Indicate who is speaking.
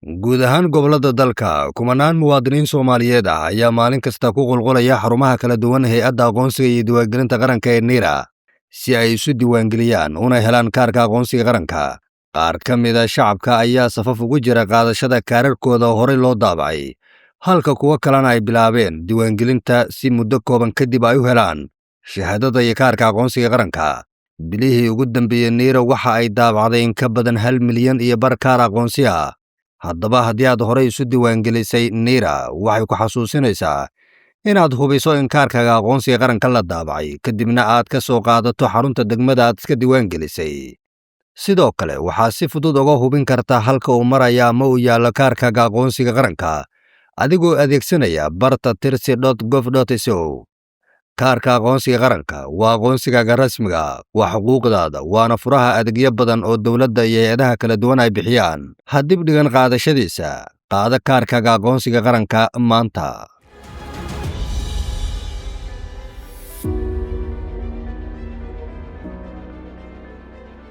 Speaker 1: guud ahaan gobolada dalka kumanaan muwaadiniin Soomaaliyeed ah ayaa maalin kasta ku qulqulaya xarumaha kala duwan hay'adda aqoonsiga iyo diiwaangelinta qaranka ee NIRA si ay isu diiwaangeliyaan una helaan kaarka aqoonsiga qaranka. Qaar ka mid ah shacabka ayaa safaf ugu jira qaadashada kaararkooda horey loo daabacay, halka kuwa kalena ay bilaabeen diiwaangelinta si muddo kooban kadib ay u helaan shahaadada iyo kaarka aqoonsiga qaranka. Bilihii ugu dambeeyay NIRA waxa ay daabacday in ka badan 1 milyan iyo bar kaar aqoonsi ah. Haddaba haddii aad horey isu diiwaangelisay NIRA waxay ku xasuusinaysaa inaad hubiso in kaarkaaga aqoonsiga qaranka la daabacay kadibna aad ka soo qaadato xarunta degmada aad iska diiwaangelisay. Sidoo kale waxaa si fudud uga hubin kartaa halka uu maraya ama uu yaallo kaarkaaga aqoonsiga qaranka adigoo adeegsanaya barta tirsi.gov.so. kaarka aqoonsiga qaranka waa aqoonsigaaga rasmiga, waa xuquuqdaada, waana furaha adeegyo badan oo dawladda iyo hay'adaha kala duwan ay bixiyaan. Ha dib dhigan qaadashadiisa, qaada kaarkaaga aqoonsiga qaranka maanta.